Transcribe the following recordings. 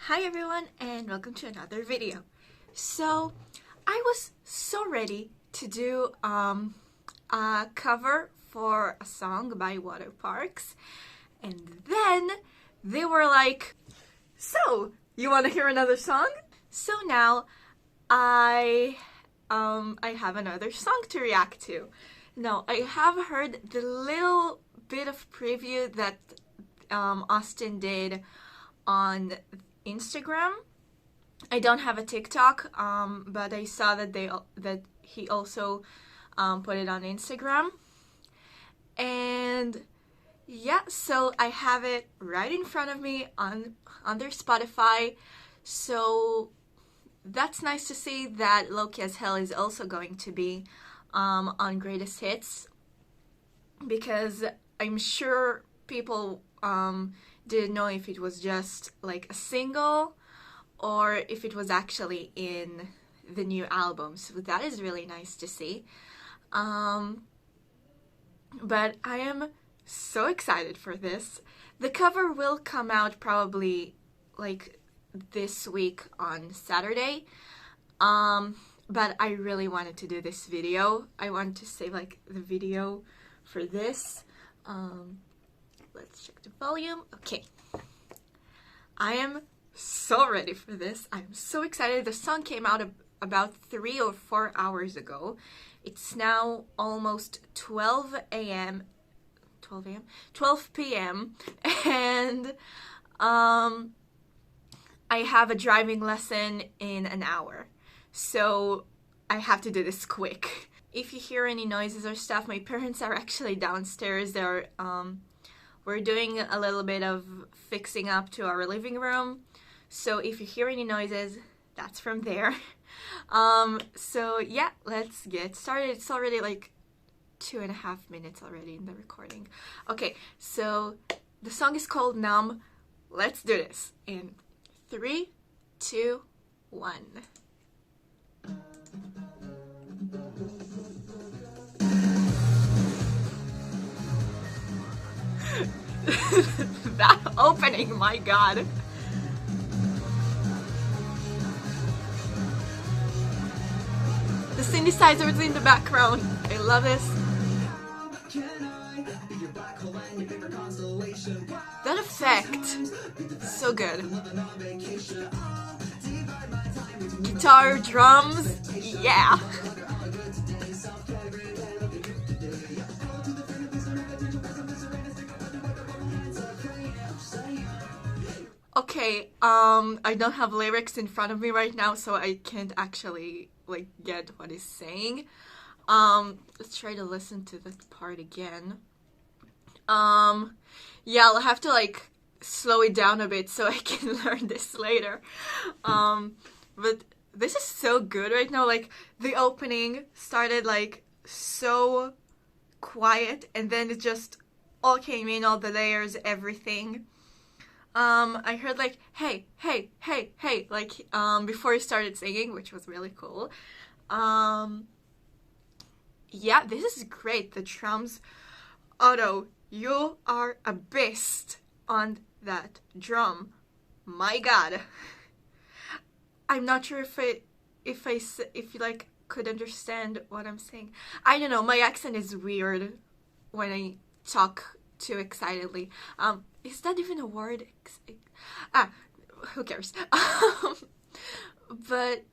Hi everyone and welcome to another video. So I was so ready to do a cover for a song by Waterparks, and then they were like, so you want to hear another song? So now I have another song to react to. Now I have heard the little bit of preview that Austin did on Instagram. I don't have a TikTok, but I saw that he also put it on Instagram, and yeah, so I have it right in front of me on their Spotify. So that's nice to see that Loki as Hell is also going to be on Greatest Hits, because I'm sure people didn't know if it was just like a single or if it was actually in the new album. So that is really nice to see. But I am so excited for this. The cover will come out probably like this week on Saturday. But I really wanted to do this video. I wanted to save like the video for this. Let's check the volume. Okay. I am so ready for this. I'm so excited. The song came out about 3 or 4 hours ago. It's now almost 12 a.m. 12 p.m. and I have a driving lesson in an hour. So I have to do this quick. If you hear any noises or stuff, my parents are actually downstairs. We're doing a little bit of fixing up to our living room. So if you hear any noises, that's from there. So yeah, let's get started. It's already like 2.5 minutes already in the recording. Okay, so the song is called Numb. Let's do this in 3, 2, 1. That opening, my god. The synthesizers in the background. I love this. That effect, so good. Guitar, drums, yeah. Okay, I don't have lyrics in front of me right now, so I can't actually like get what he's saying. Let's try to listen to that part again. Yeah, I'll have to like slow it down a bit so I can learn this later. But this is so good right now. Like the opening started like so quiet, and then it just all came in, all the layers, everything. I heard like, hey, hey, hey, hey, like, before he started singing, which was really cool. Yeah, this is great. The drums, Otto, you are a beast on that drum. My god. I'm not sure if you like could understand what I'm saying. I don't know, my accent is weird when I talk too excitedly. Is that even a word? Who cares? But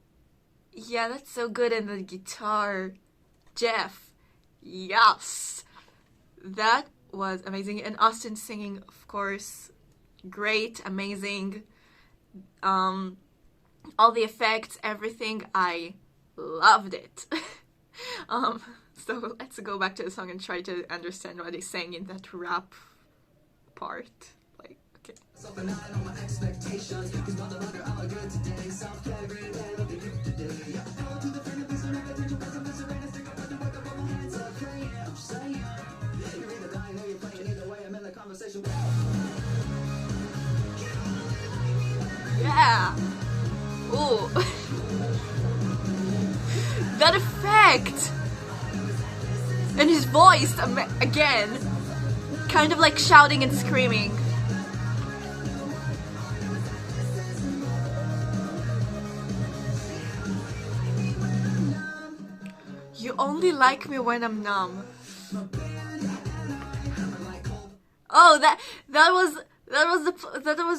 yeah, that's so good. And the guitar, Jeff, yes, that was amazing. And Austin singing, of course, great, amazing. All the effects, everything, I loved it. So let's go back to the song and try to understand what he's saying in that rap part. Like, okay. Yeah. Ooh. That effect. And his voice, again, kind of like shouting and screaming. You only like me when I'm numb. Oh, that was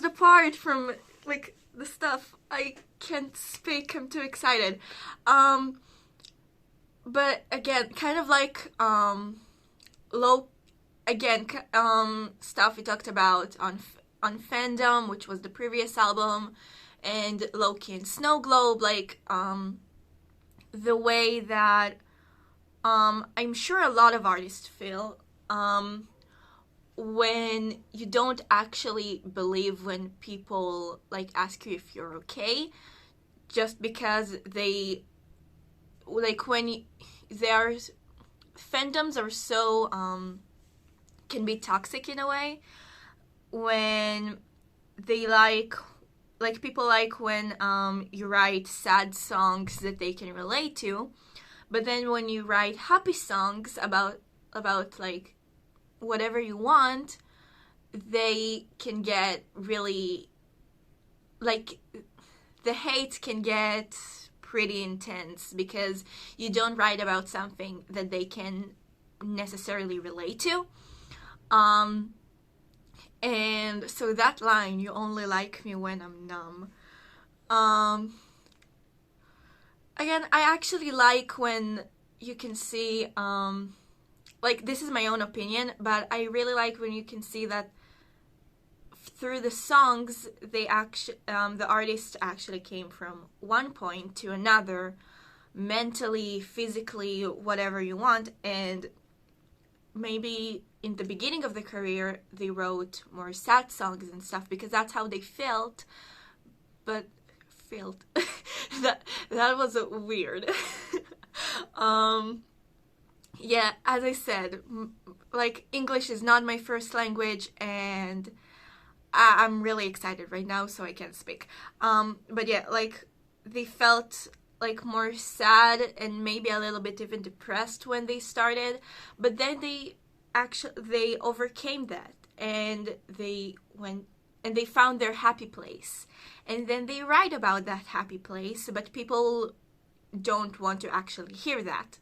the part from like the stuff. I can't speak. I'm too excited. But again, kind of like low. Again, stuff we talked about on Fandom, which was the previous album, and Loki and Snow Globe, like the way that I'm sure a lot of artists feel when you don't actually believe when people like ask you if you're okay, just because they like when there's fandoms are so can be toxic in a way when they like people like when you write sad songs that they can relate to, but then when you write happy songs about like whatever you want, they can get really like the hate can get pretty intense because you don't write about something that they can necessarily relate to. And so that line, you only like me when I'm numb. Again, I actually like when you can see, like this is my own opinion, but I really like when you can see that through the songs, they the artist actually came from one point to another, mentally, physically, whatever you want, and maybe in the beginning of the career they wrote more sad songs and stuff because that's how they felt, but that was weird. Yeah, as I said, like English is not my first language, and I'm really excited right now, so I can't speak. But yeah, like they felt like more sad and maybe a little bit even depressed when they started, but then they overcame that and they went and they found their happy place, and then they write about that happy place, but people don't want to actually hear that.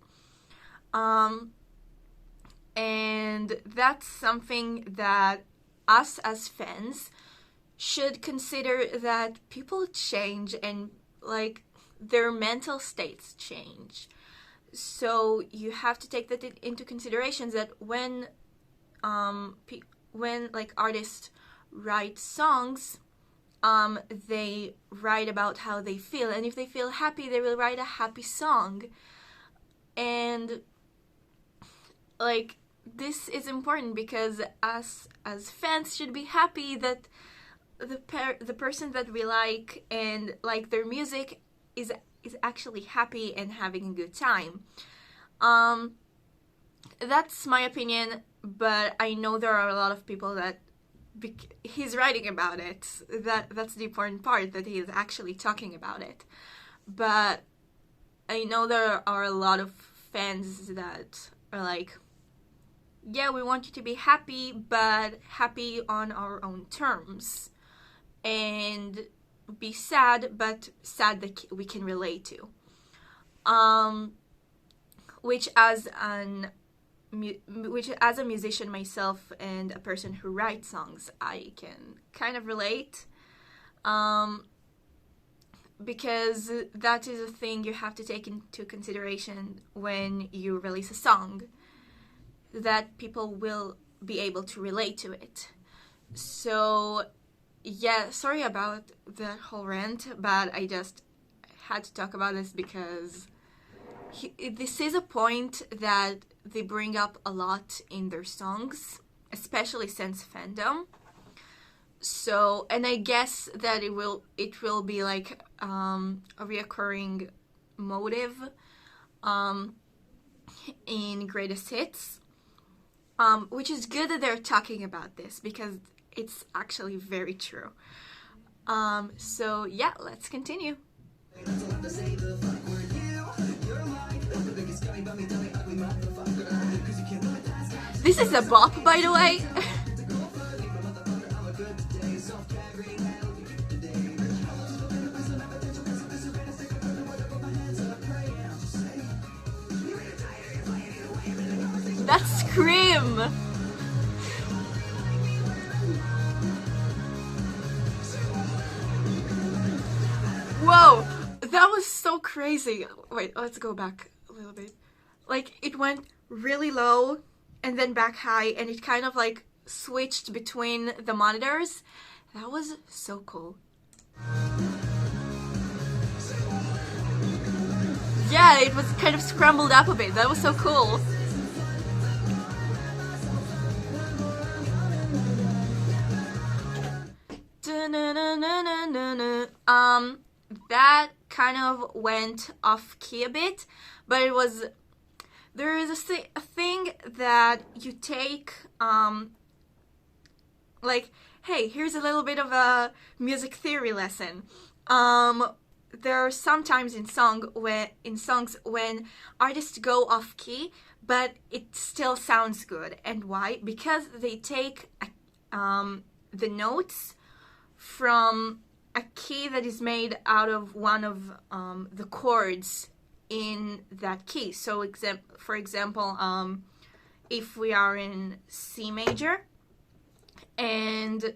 And that's something that us as fans should consider, that people change and like their mental states change. So you have to take that into consideration, that when like artists write songs, they write about how they feel, and if they feel happy, they will write a happy song. And like this is important because us as fans should be happy that the person that we like and like their music is actually happy and having a good time. That's my opinion, but I know there are a lot of people that he's writing about it. That's the important part, that he is actually talking about it. But I know there are a lot of fans that are like, yeah, we want you to be happy, but happy on our own terms, and be sad, but sad that we can relate to. Which as a musician myself and a person who writes songs, I can kind of relate. Because that is a thing you have to take into consideration when you release a song, that people will be able to relate to it. So yeah, sorry about that whole rant, but I just had to talk about this because this is a point that they bring up a lot in their songs, especially since Fandom. So, and I guess that it will be like a reoccurring motive in Greatest Hits, which is good that they're talking about this because it's actually very true. So yeah, let's continue. This is a bop, by the way. scream. Whoa, that was so crazy. Wait, let's go back a little bit. Like, it went really low and then back high, and it kind of like switched between the monitors. That was so cool. Yeah, it was kind of scrambled up a bit. That was so cool. That kind of went off key a bit, but it was, there is a thing that you take, like, hey, here's a little bit of a music theory lesson. There are sometimes in songs when artists go off key, but it still sounds good. And why? Because they take the notes from a key that is made out of one of the chords in that key. So for example, if we are in C major and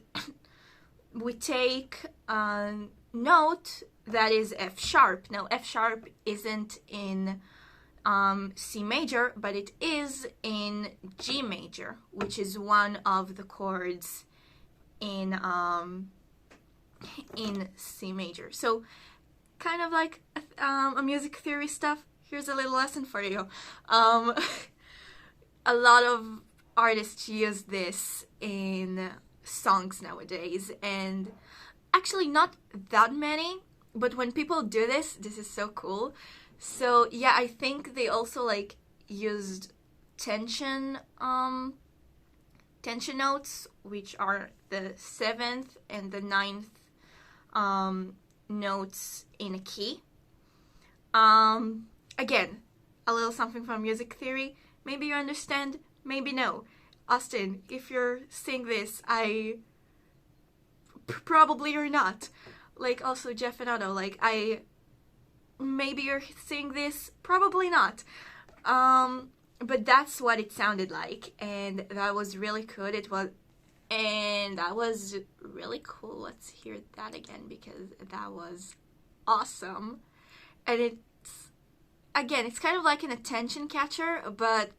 we take a note that is F sharp. Now F sharp isn't in C major, but it is in G major, which is one of the chords in C major. So kind of like a music theory stuff. Here's a little lesson for you. A lot of artists use this in songs nowadays, and actually not that many, but when people do this, this is so cool. So yeah, I think they also like used tension notes, which are the 7th and the 9th notes in a key. Again, a little something from music theory. Maybe you understand, maybe no. Austin, if you're seeing this, probably you're not. Like, also Jeff and Otto, like, maybe you're seeing this, probably not. But that's what it sounded like, and that was really good. And that was really cool. Let's hear that again, because that was awesome. And it's kind of like an attention catcher, but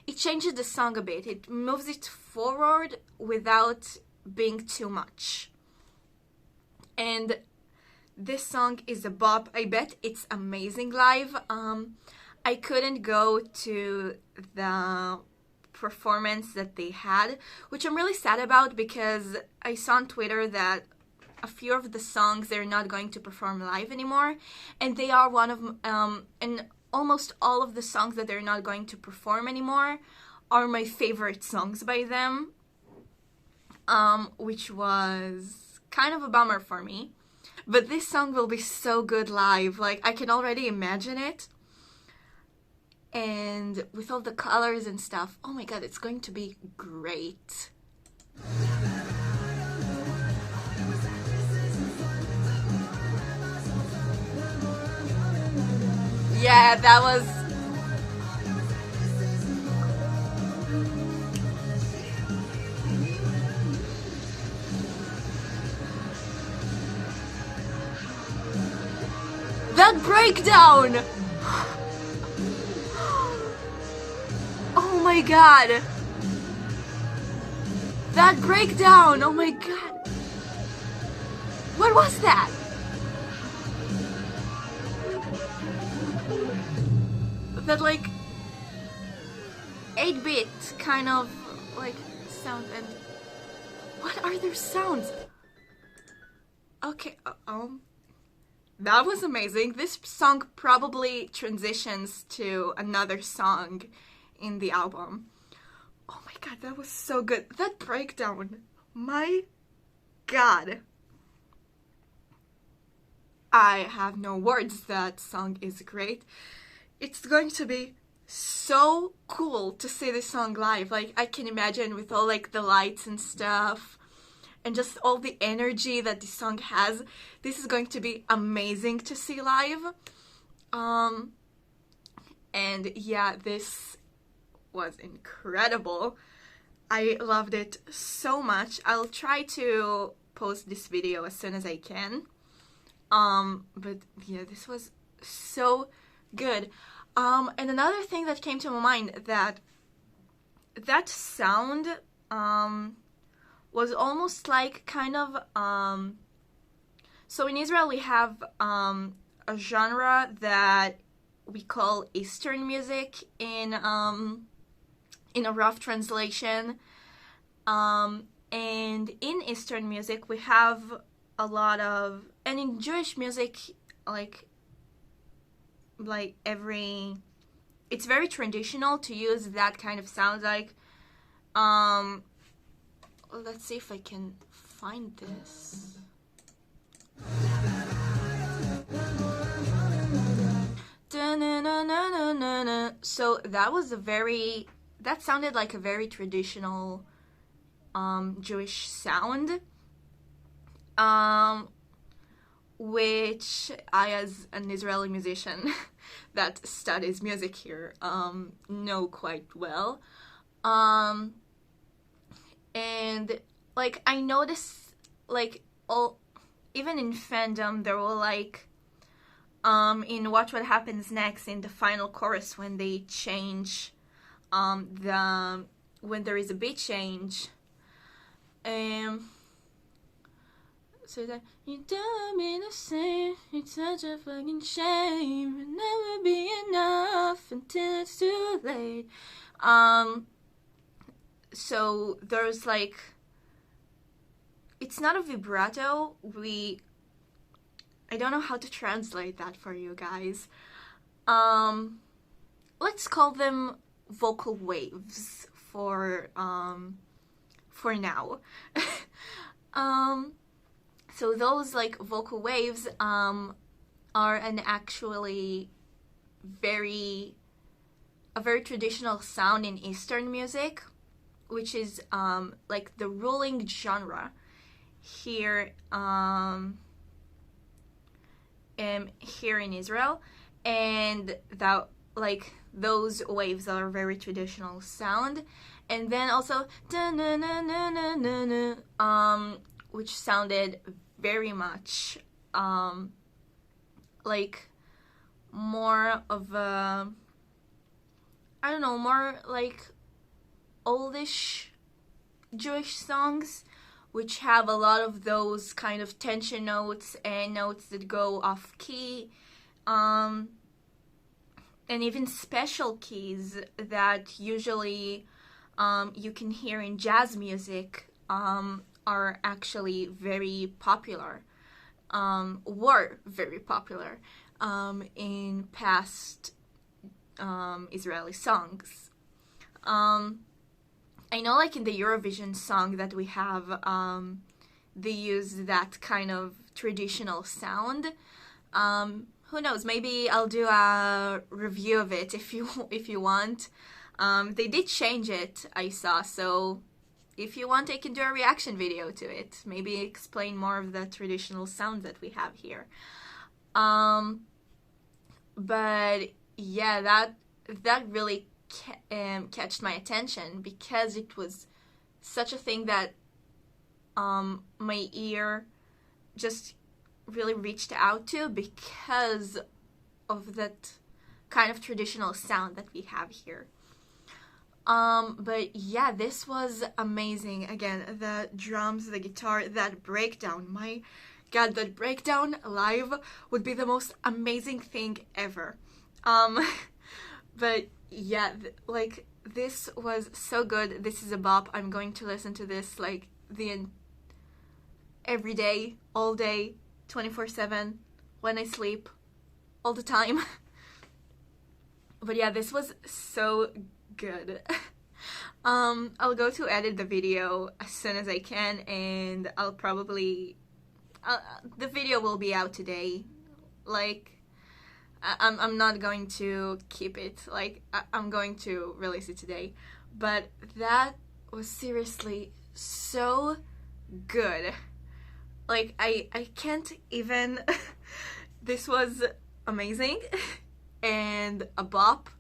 it changes the song a bit. It moves it forward without being too much. And this song is a bop. I bet it's amazing live. I couldn't go to the performance that they had, which I'm really sad about, because I saw on Twitter that a few of the songs they're not going to perform live anymore, and they are one of and almost all of the songs that they're not going to perform anymore are my favorite songs by them, which was kind of a bummer for me. But this song will be so good live. Like, I can already imagine it. And with all the colors and stuff, oh my god, it's going to be great. Yeah, that was... that breakdown! Oh my god! That breakdown! Oh my god! What was that? That like 8-bit kind of like sound, and what are their sounds? Okay, that was amazing. This song probably transitions to another song in the album. Oh my god, that was so good. That breakdown, my god. I have no words. That song is great. It's going to be so cool to see this song live. Like, I can imagine with all like the lights and stuff and just all the energy that this song has. This is going to be amazing to see live. And yeah, this was incredible. I loved it so much. I'll try to post this video as soon as I can. But yeah, this was so good. And another thing that came to my mind, that sound was almost like kind of so in Israel we have a genre that we call Eastern music in a rough translation. And in Eastern music we have a lot of, and in Jewish music, like it's very traditional to use that kind of sound. Like let's see if I can find this. So that sounded like a very traditional Jewish sound, which I, as an Israeli musician that studies music here, know quite well. And like I noticed, like even in fandom, there were like in Watch What Happens Next, in the final chorus, when they change when there is a beat change, so that you don't mean the same, it's such a fucking shame, it'll never be enough until it's too late. So there's like, it's not a vibrato, I don't know how to translate that for you guys. Let's call them vocal waves for now. So those like vocal waves are an actually a very traditional sound in Eastern music, which is like the ruling genre here here in Israel, and that like those waves are a very traditional sound. And then also which sounded very much like more of a, I don't know, more like oldish Jewish songs, which have a lot of those kind of tension notes and notes that go off key, and even special keys that usually you can hear in jazz music are actually very popular, were very popular in past Israeli songs. I know like in the Eurovision song that we have, they use that kind of traditional sound. Who knows, maybe I'll do a review of it if you want. They did change it, I saw, so if you want I can do a reaction video to it. Maybe explain more of the traditional sounds that we have here. But yeah, that really catched my attention, because it was such a thing that my ear just really reached out to, because of that kind of traditional sound that we have here. But yeah, this was amazing. Again, the drums, the guitar, that breakdown, my god, that breakdown live would be the most amazing thing ever. But yeah, like this was so good. This is a bop. I'm going to listen to this like every day, all day, 24/7, when I sleep, all the time. But yeah, this was so good. I'll go to edit the video as soon as I can, and I'll probably the video will be out today. Like I'm not going to keep it, like I'm going to release it today. But that was seriously so good. Like I can't even this was amazing and a bop,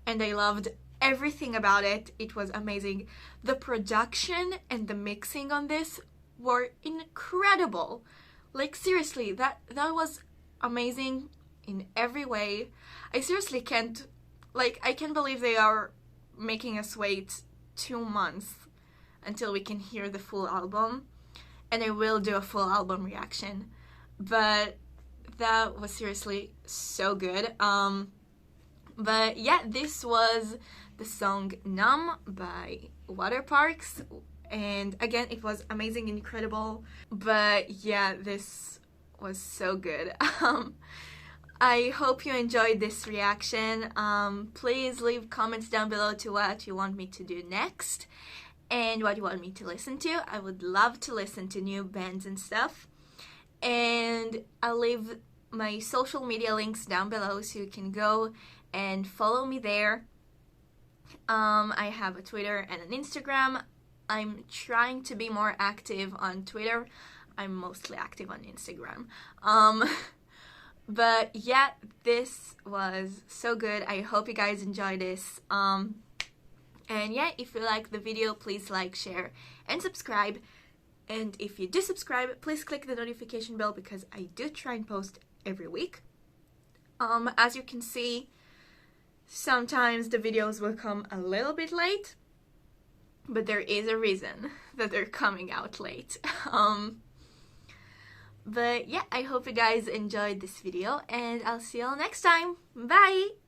and I loved everything about it. It was amazing. The production and the mixing on this were incredible. Like seriously, that was amazing in every way. I seriously can't, like, I can't believe they are making us wait 2 months until we can hear the full album, and I will do a full album reaction. But that was seriously so good. But yeah, this was the song Numb by Waterparks, and again, it was amazing, incredible. But yeah, this was so good. I hope you enjoyed this reaction. Please leave comments down below to what you want me to do next and what you want me to listen to. I would love to listen to new bands and stuff. And I'll leave my social media links down below so you can go and follow me there. I have a Twitter and an Instagram. I'm trying to be more active on Twitter. I'm mostly active on Instagram. But yeah, this was so good. I hope you guys enjoyed this. And yeah, if you like the video, please like, share, and subscribe. And if you do subscribe, please click the notification bell because I do try and post every week. As you can see, sometimes the videos will come a little bit late, but there is a reason that they're coming out late. But yeah, I hope you guys enjoyed this video, and I'll see you all next time. Bye!